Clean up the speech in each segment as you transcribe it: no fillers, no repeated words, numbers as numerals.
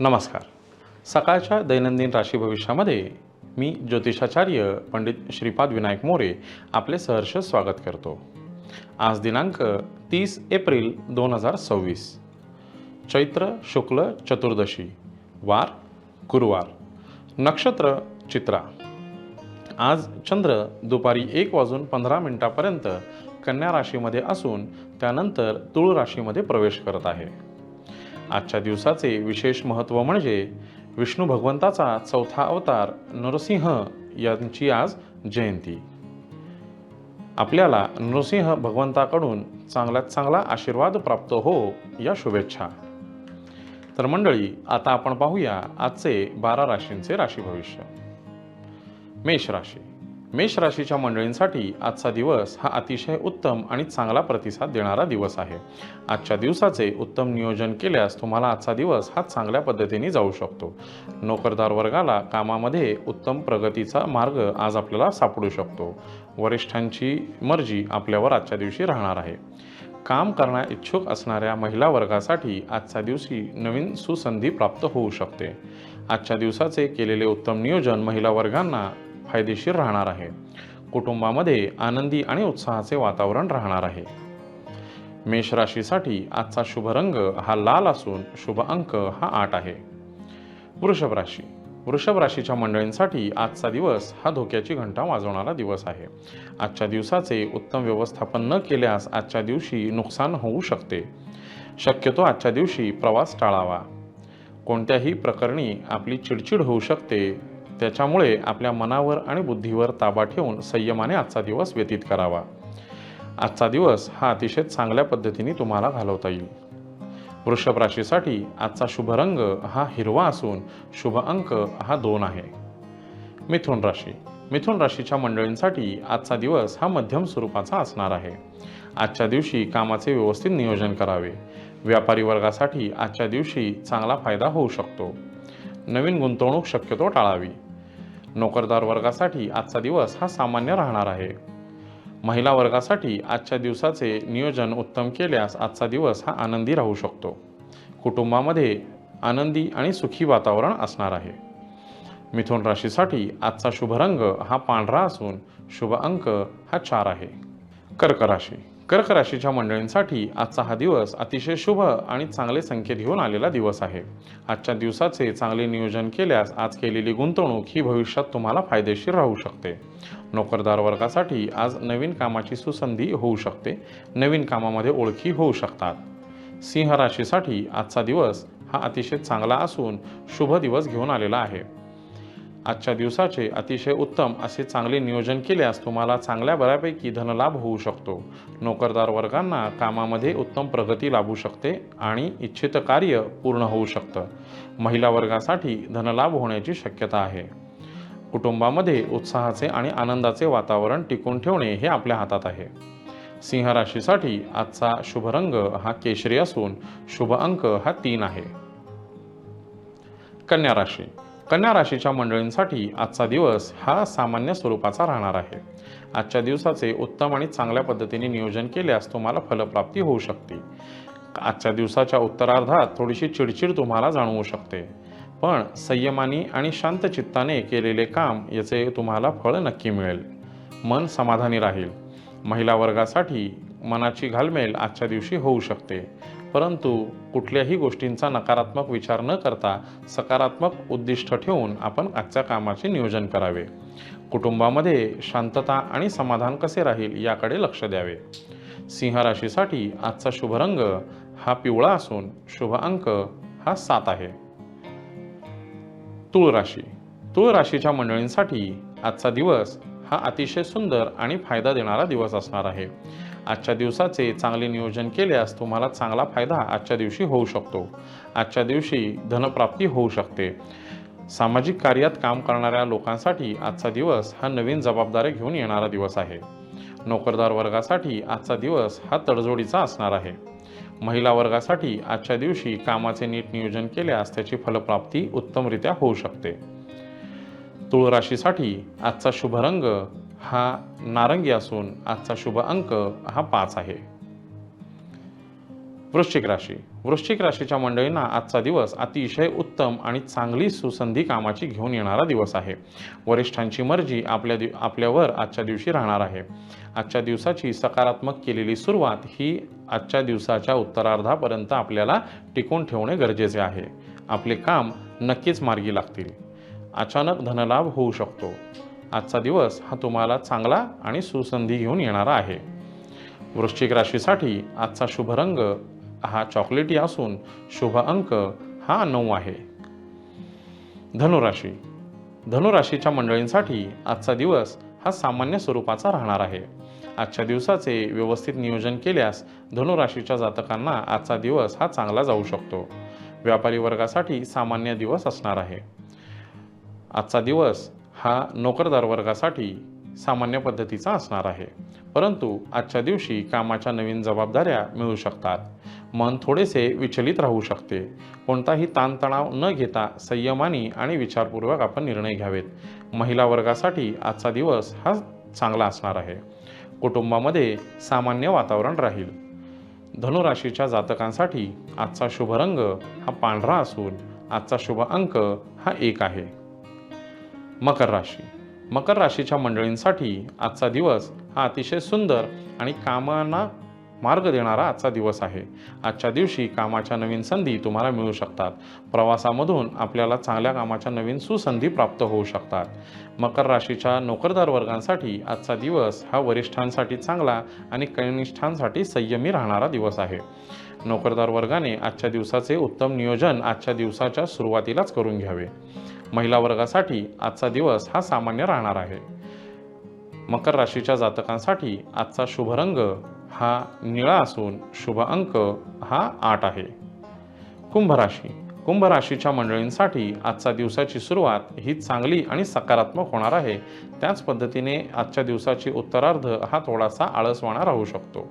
नमस्कार. सकाळच्या दैनंदिन राशी भविष्यामध्ये मी ज्योतिषाचार्य पंडित श्रीपाद विनायक मोरे आपले सहर्ष स्वागत करतो. आज दिनांक 30 एप्रिल 2026, चैत्र शुक्ल चतुर्दशी, वार गुरुवार, नक्षत्र चित्रा. आज चंद्र दुपारी 1:15 कन्या राशीमध्ये असून त्यानंतर तुळ राशीमध्ये प्रवेश करत आहे. आजच्या दिवसाचे विशेष महत्त्व म्हणजे विष्णू भगवंताचा चौथा अवतार नरसिंह यांची आज जयंती. आपल्याला नरसिंह भगवंताकडून चांगल्यात चांगला आशीर्वाद प्राप्त हो या शुभेच्छा. तर मंडळी, आता आपण पाहूया आजचे 12 राशींचे राशी भविष्य. मेष राशी. मेष राशीच्या मंडळींसाठी आजचा दिवस हा अतिशय उत्तम आणि चांगला प्रतिसाद देणारा दिवस आहे. आजच्या दिवसाचे उत्तम नियोजन केल्यास तुम्हाला आजचा दिवस हा चांगल्या पद्धतीने जाऊ शकतो. नोकरदार वर्गाला कामामध्ये उत्तम प्रगतीचा मार्ग आज आपल्याला सापडू शकतो. वरिष्ठांची मर्जी आपल्यावर आजच्या दिवशी राहणार आहे. काम करण्या इच्छुक असणाऱ्या महिला वर्गासाठी आजच्या दिवशी नवीन सुसंधी प्राप्त होऊ शकते. आजच्या दिवसाचे केलेले उत्तम नियोजन महिला वर्गांना फायदेशीर राहणार आहे. कुटुंबामध्ये आनंदी आणि उत्साहाचे वातावरण राहणार आहे. मेष राशीसाठी आजचा शुभ रंग हा लाल असून शुभ अंक हा 8 आहे. वृषभ राशी. वृषभ राशीच्या मंडळींसाठी आजचा दिवस हा धोक्याची घंटा वाजवणारा दिवस आहे. आजच्या दिवसाचे उत्तम व्यवस्थापन न केल्यास आजच्या दिवशी नुकसान होऊ शकते. शक्यतो आजच्या दिवशी प्रवास टाळावा. कोणत्याही प्रकरणी आपली चिडचिड होऊ शकते, त्याच्यामुळे आपल्या मनावर आणि बुद्धीवर ताबा ठेवून संयमाने आजचा दिवस व्यतीत करावा. आजचा दिवस हा अतिशय चांगल्या पद्धतीने तुम्हाला घालवता येईल. वृषभ राशीसाठी आजचा शुभ रंग हा हिरवा असून शुभ अंक हा 2 आहे. मिथुन राशी. मिथुन राशीच्या मंडळींसाठी आजचा दिवस हा मध्यम स्वरूपाचा असणार आहे. आजच्या दिवशी कामाचे व्यवस्थित नियोजन करावे. व्यापारी वर्गासाठी आजच्या दिवशी चांगला फायदा होऊ शकतो. नवीन गुंतवणूक शक्यतो टाळावी. नोकरदार वर्गासाठी आजचा दिवस हा सामान्य राहणार आहे. महिला वर्गासाठी आजच्या दिवसाचे नियोजन उत्तम केल्यास आजचा दिवस हा आनंदी राहू शकतो. कुटुंबामध्ये आनंदी आणि सुखी वातावरण असणार आहे. मिथुन राशीसाठी आजचा शुभ रंग हा पांढरा असून शुभ अंक हा 4 आहे. कर्क राशी. कर्क राशीच्या मंडळींसाठी आजचा हा दिवस अतिशय शुभ आणि चांगले संकेत घेऊन आलेला दिवस आहे. आजच्या दिवसाचे चांगले नियोजन केल्यास आज केलेली गुंतवणूक ही भविष्यात तुम्हाला फायदेशीर राहू शकते. नोकरदार वर्गासाठी आज नवीन कामाची सुसंधी होऊ शकते. नवीन कामामध्ये ओळखी होऊ शकतात. सिंह राशीसाठी आजचा दिवस हा अतिशय चांगला असून शुभ दिवस घेऊन आलेला आहे. आजच्या दिवसाचे अतिशय उत्तम असे चांगले नियोजन केल्यास तुम्हाला चांगल्या बऱ्यापैकी धनलाभ होऊ शकतो. नोकरदार वर्गांना कामामध्ये उत्तम प्रगती लाभू शकते आणि इच्छित कार्य पूर्ण होऊ शकतं. महिला वर्गासाठी धनलाभ होण्याची शक्यता आहे. कुटुंबामध्ये उत्साहाचे आणि आनंदाचे वातावरण टिकून ठेवणे हे आपल्या हातात आहे. सिंह राशीसाठी आजचा शुभ रंग हा केशरी असून शुभ अंक हा 3 आहे. कन्या राशी. कन्या राशीच्या मंडळींसाठी आजचा दिवस हा सामान्य स्वरूपाचा राहणार आहे. आजच्या दिवसाचे उत्तम आणि चांगल्या पद्धतीने नियोजन केल्यास तुम्हाला फलप्राप्ती होऊ शकते. आजच्या दिवसाच्या उत्तरार्धात थोडीशी चिडचिड तुम्हाला जाणवू शकते, पण संयमाने आणि शांत चित्ताने केलेले काम याचे तुम्हाला फळ नक्की मिळेल. मन समाधानी राहील. महिला वर्गासाठी मनाची घालमेल आजच्या दिवशी होऊ शकते, परंतु कुठल्याही गोष्टींचा नकारात्मक विचार न करता सकारात्मक उद्दिष्ट ठेवून आपण आजच्या कामाचे नियोजन करावे. कुटुंबामध्ये शांतता आणि समाधान कसे राहील याकडे लक्ष द्यावे. सिंह राशीसाठी आजचा शुभ रंग हा पिवळा असून शुभ अंक हा 7 आहे. तुळ राशी. तुळ राशीच्या मंडळींसाठी आजचा दिवस हा अतिशय सुंदर आणि फायदा देणारा दिवस असणार आहे. आजच्या दिवसाचे चांगले नियोजन केल्यास तुम्हाला चांगला फायदा आजच्या दिवशी होऊ शकतो. आजच्या दिवशी धनप्राप्ती होऊ शकते. सामाजिक कार्यात काम करणाऱ्या लोकांसाठी आजचा दिवस हा नवीन जबाबदारी घेऊन येणारा दिवस आहे. नोकरदार वर्गासाठी आजचा दिवस हा तडजोडीचा असणार आहे. महिला वर्गासाठी आजच्या दिवशी कामाचे नीट नियोजन केल्यास त्याची फलप्राप्ती उत्तमरित्या होऊ शकते. तुळ राशीसाठी आजचा शुभ रंग हा नारंगी असून आजचा शुभ अंक हा 5 आहे. वृश्चिक राशी. वृश्चिक राशीच्या मंडळींना आजचा दिवस अतिशय उत्तम आणि चांगली सुसंधी कामाची घेऊन येणारा दिवस आहे. वरिष्ठांची मर्जी आपल्यावर आजच्या दिवशी राहणार आहे. आजच्या दिवसाची सकारात्मक केलेली सुरुवात ही आजच्या दिवसाच्या उत्तरार्धापर्यंत आपल्याला टिकवून ठेवणे गरजेचे आहे. आपले काम नक्कीच मार्गी लागतील. अचानक धनलाभ होऊ शकतो. आजचा दिवस हा तुम्हाला चांगला आणि सुसंधी घेऊन येणारा आहे. वृश्चिक राशीसाठी आजचा शुभ रंग हा चॉकलेटी असून शुभ अंक हा 9 आहे. धनुराशी. धनुराशीच्या मंडळींसाठी आजचा दिवस हा सामान्य स्वरूपाचा राहणार आहे. आजच्या दिवसाचे व्यवस्थित नियोजन केल्यास धनुराशीच्या जातकांना आजचा दिवस हा चांगला जाऊ शकतो. व्यापारी वर्गासाठी सामान्य दिवस असणार आहे. आजचा दिवस हा नोकरदार वर्गासाठी सामान्य पद्धतीचा असणार आहे. परंतु आजच्या दिवशी कामाच्या नवीन जबाबदाऱ्या मिळू शकतात. मन थोडेसे विचलित राहू शकते. कोणताही ताणतणाव न घेता संयमाने आणि विचारपूर्वक आपण निर्णय घ्यावेत. महिला वर्गासाठी आजचा दिवस हा चांगला असणार आहे. कुटुंबामध्ये सामान्य वातावरण राहील. धनुराशीच्या जातकांसाठी आजचा शुभ रंग हा पांढरा असून आजचा शुभ अंक हा 1 आहे. मकर राशी. मकर राशीच्या मंडळींसाठी आजचा दिवस हा अतिशय सुंदर आणि कामांना मार्ग देणारा आजचा दिवस आहे. आजच्या दिवशी कामाच्या नवीन संधी तुम्हाला मिळू शकतात. प्रवासामधून आपल्याला चांगल्या कामाच्या नवीन सुसंधी प्राप्त होऊ शकतात. मकर राशीच्या नोकरदार वर्गांसाठी आजचा दिवस हा वरिष्ठांसाठी चांगला आणि कनिष्ठांसाठी संयमी राहणारा दिवस आहे. नोकरदार वर्गाने आजच्या दिवसाचे उत्तम नियोजन आजच्या दिवसाच्या सुरुवातीलाच करून घ्यावे. महिला वर्गासाठी आजचा दिवस हा सामान्य राहणार आहे. मकर राशीच्या जातकांसाठी आजचा शुभ रंग हा निळा असून शुभ अंक हा 8 आहे. कुंभ राशी. कुंभ राशीच्या मंडळींसाठी आजच्या दिवसाची सुरुवात ही चांगली आणि सकारात्मक होणार आहे. त्याच पद्धतीने आजच्या दिवसाची उत्तरार्ध हा थोडासा आळसवाणा राहू शकतो.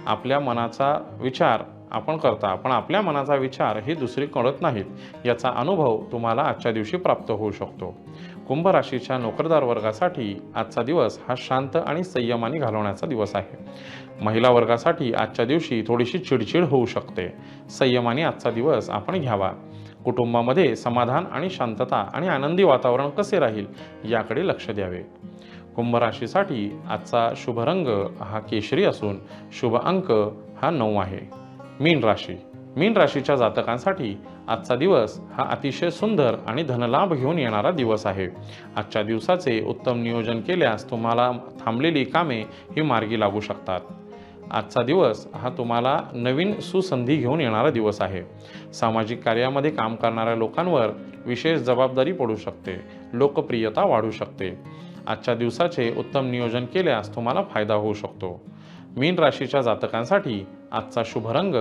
आपल्या मनाचा विचार आपण करता, पण आपल्या मनाचा विचार हे दुसरी करत नाहीत, याचा अनुभव तुम्हाला आजच्या दिवशी प्राप्त होऊ शकतो. कुंभ राशीच्या नोकरदार वर्गासाठी आजचा दिवस हा शांत आणि संयमाने घालवण्याचा दिवस आहे. महिला वर्गासाठी आजच्या दिवशी थोडीशी चिडचिड होऊ शकते. संयमाने आजचा दिवस आपण घ्यावा. कुटुंबामध्ये समाधान आणि शांतता आणि आनंदी वातावरण कसे राहील याकडे लक्ष द्यावे. कुंभ राशीसाठी आजचा शुभ रंग हा केशरी असून शुभ अंक हा 9 आहे. मीन राशी. मीन राशीच्या जातकांसाठी आजचा दिवस हा अतिशय सुंदर आणि धनलाभ घेऊन येणारा दिवस आहे. आजच्या दिवसाचे उत्तम नियोजन केल्यास तुम्हाला थांबलेली कामे ही मार्गी लागू शकतात. आजचा दिवस हा तुम्हाला नवीन सुसंधी घेऊन येणारा दिवस आहे. सामाजिक कार्यामध्ये काम करणाऱ्या लोकांवर विशेष जबाबदारी पडू शकते. लोकप्रियता वाढू शकते. आजच्या दिवसाचे उत्तम नियोजन केल्यास तुम्हाला फायदा होऊ शकतो. मीन राशीच्या जातकांसाठी आजचा शुभ रंग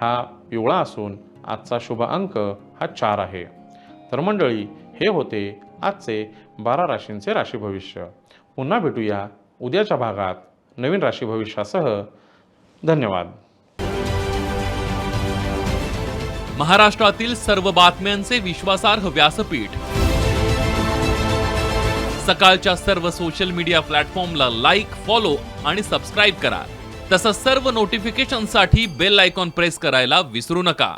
हा पिवळा असून आजचा शुभ अंक हा 4 आहे. तर मंडळी, हे होते आजचे 12 राशींचे राशी भविष्य. पुन्हा भेटूया उद्याच्या भागात नवीन राशी भविष्यासह. धन्यवाद. महाराष्ट्रातील सर्व बातम्यांचे विश्वासार्ह व्यासपीठ. सकाळच्या सर्व सोशल मीडिया प्लॅटफॉर्मला लाईक, फॉलो आणि सबस्क्राईब करा. तसंच सर्व नोटिफिकेशनसाठी बेल आयकॉन प्रेस करायला विसरू नका.